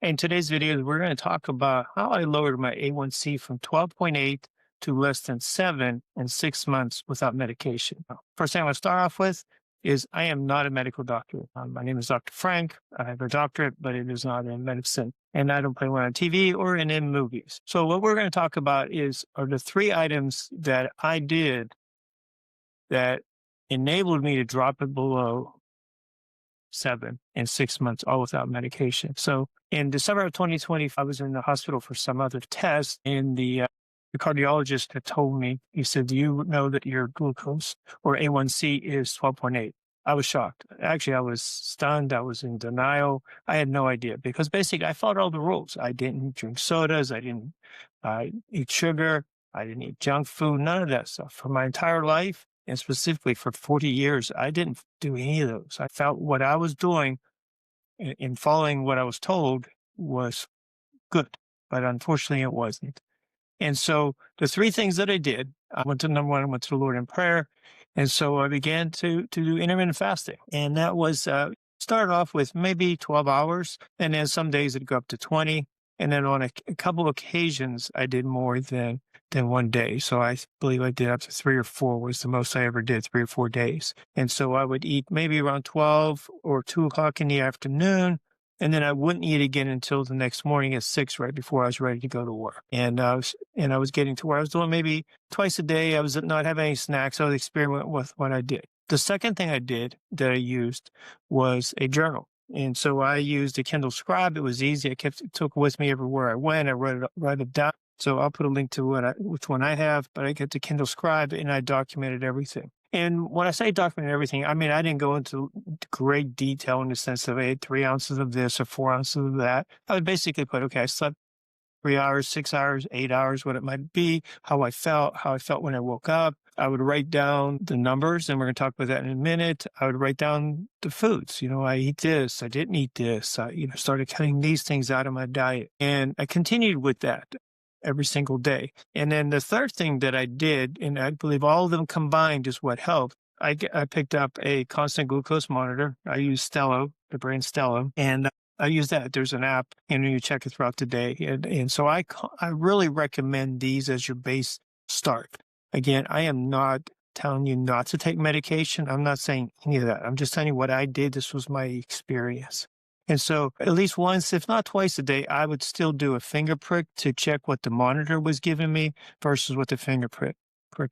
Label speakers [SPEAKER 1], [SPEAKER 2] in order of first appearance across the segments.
[SPEAKER 1] In today's video, we're going to talk about how I lowered my A1C from 12.8 to less than 7 in 6 months without medication. First thing I want to start off with is I am not a medical doctor. My name is Dr. Frank. I have a doctorate, but it is not in medicine. And I don't play one on TV or in movies. So what we're going to talk about are the three items that I did that enabled me to drop it below 7 in 6 months, all without medication. So in December of 2020, I was in the hospital for some other test, and the cardiologist had told me, he said, "Do you know that your glucose or A1C is 12.8?" I was shocked. Actually, I was stunned. I was in denial. I had no idea because basically I followed all the rules. I didn't drink sodas. I didn't eat sugar. I didn't eat junk food, none of that stuff. For my entire life, and specifically for 40 years, I didn't do any of those. I felt what I was doing in following what I was told was good, but unfortunately it wasn't. And so the three things that I did, I went to number one, I went to the Lord in prayer. And so I began to do intermittent fasting. And that was started off with maybe 12 hours. And then some days it'd go up to 20. And then on a couple occasions, I did more than one day. So I believe I did up to 3 or 4 was the most I ever did, 3 or 4 days. And so I would eat maybe around 12 or 2 o'clock in the afternoon. And then I wouldn't eat again until the next morning at 6, right before I was ready to go to work. And I was getting to where I was doing maybe twice a day. I was not having any snacks. I was experimenting with what I did. The second thing I did that I used was a journal. And so I used a Kindle Scribe. It was easy. I took it with me everywhere I went. I write it down. So I'll put a link to which one I have, but I get the Kindle Scribe and I documented everything. And when I say document everything, I mean, I didn't go into great detail in the sense of, hey, 3 ounces of this or 4 ounces of that. I would basically put, okay, I slept 3 hours, 6 hours, 8 hours, what it might be, how I felt when I woke up. I would write down the numbers, and we're going to talk about that in a minute. I would write down the foods. I eat this, I didn't eat this. I, started cutting these things out of my diet. And I continued with that every single day. And then the third thing that I did, and I believe all of them combined is what helped, I picked up a constant glucose monitor. I use Stelo, the brand Stelo, and I use that. There's an app, and you check it throughout the day. And so I really recommend these as your base start. Again, I am not telling you not to take medication. I'm not saying any of that. I'm just telling you what I did. This was my experience. And so at least once, if not twice a day, I would still do a finger prick to check what the monitor was giving me versus what the finger prick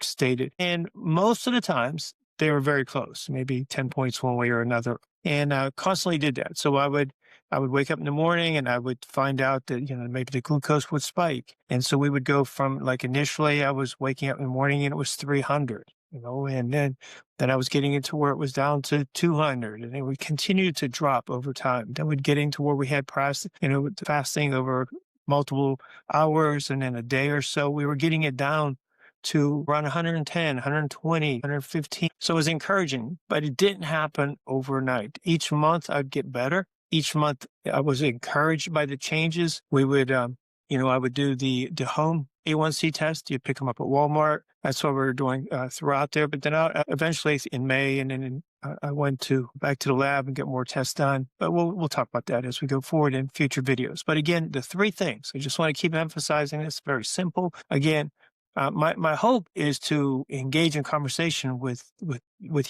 [SPEAKER 1] stated. And most of the times they were very close, maybe 10 points one way or another. And I constantly did that. So I would wake up in the morning and I would find out that, maybe the glucose would spike. And so we would go from, like, initially I was waking up in the morning and it was 300. And then I was getting into where it was down to 200, and it would continue to drop over time. Then we'd get into where we had fasting over multiple hours, and then a day or so, we were getting it down to around 110, 120, 115. So it was encouraging, but it didn't happen overnight. Each month I'd get better. Each month I was encouraged by the changes. We would, I would do the home A1C test. You pick them up at Walmart. That's what we were doing throughout there. But then eventually in May, and then I went back to the lab and get more tests done. But we'll talk about that as we go forward in future videos. But again, the three things, I just want to keep emphasizing this, very simple. Again, my hope is to engage in conversation with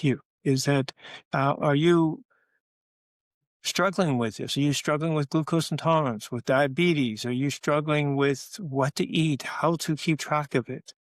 [SPEAKER 1] you. Is that, are you struggling with this? Are you struggling with glucose intolerance, with diabetes? Are you struggling with what to eat, how to keep track of it?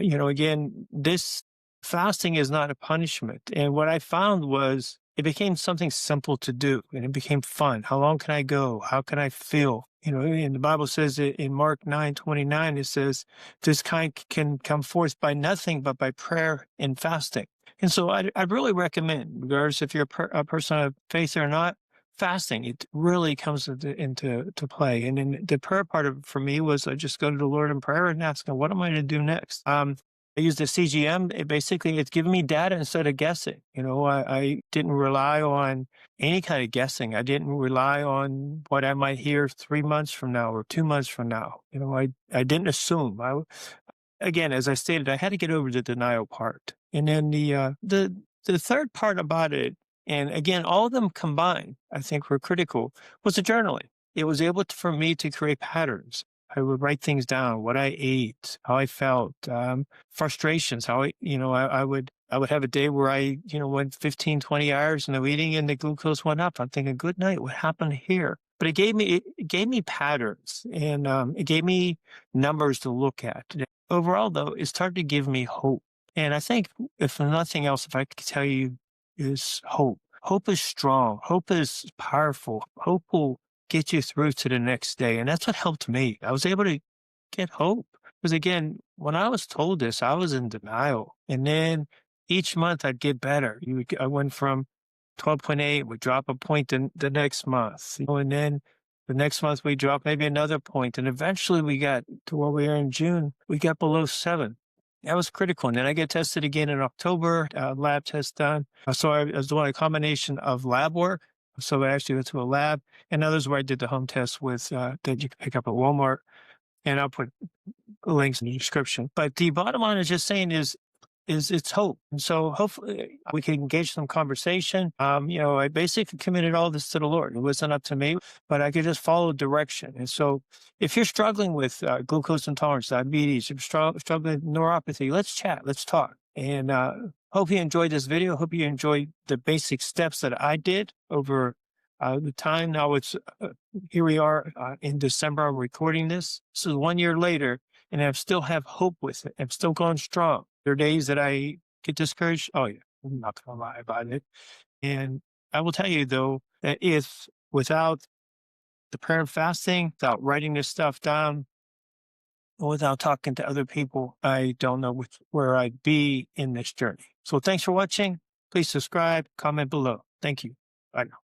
[SPEAKER 1] Again, this fasting is not a punishment. And what I found was it became something simple to do, and it became fun. How long can I go? How can I feel? And the Bible says in Mark 9:29, it says, this kind can come forth by nothing but by prayer and fasting. And so I really recommend, regardless if you're a person of faith or not, fasting, it really comes into play. And then the prayer part of it for me was I just go to the Lord in prayer and ask him, what am I to do next? I use the CGM. It's giving me data instead of guessing. I didn't rely on any kind of guessing. I didn't rely on what I might hear 3 months from now or 2 months from now. I didn't assume. Again, as I stated, I had to get over the denial part. And then the third part about it, and again, all of them combined, I think were critical, was the journaling. it was able for me to create patterns. I would write things down, what I ate, how I felt, frustrations, how I would have a day where I went 15, 20 hours no eating and the glucose went up. I'm thinking, good night, what happened here? But it gave me patterns and it gave me numbers to look at. Overall, though, it started to give me hope. And I think, if nothing else, if I could tell you, is hope. Hope is strong. Hope is powerful. Hope will get you through to the next day. And that's what helped me. I was able to get hope. Because again, when I was told this, I was in denial. And then each month I'd get better. I went from 12.8, would drop a point in the next month, and then the next month we dropped maybe another point, and eventually we got to where we are in June. We got below 7. That was critical. And then I get tested again in October, lab test done. So I was doing a combination of lab work. So I actually went to a lab, and others where I did the home test with that you can pick up at Walmart. And I'll put links in the description. But the bottom line is just saying is it's hope. And so hopefully we can engage some conversation. I basically committed all this to the Lord. It wasn't up to me, but I could just follow direction. And so if you're struggling with glucose intolerance, diabetes, if you're struggling with neuropathy, let's chat, let's talk. And hope you enjoyed this video. Hope you enjoyed the basic steps that I did over the time. Now here we are in December. I'm recording this. So 1 year later, and I still have hope with it. I'm still going strong. There are days that I get discouraged. Oh, yeah, I'm not going to lie about it. And I will tell you, though, that if without the prayer and fasting, without writing this stuff down, or without talking to other people, I don't know where I'd be in this journey. So thanks for watching. Please subscribe, comment below. Thank you. Bye now.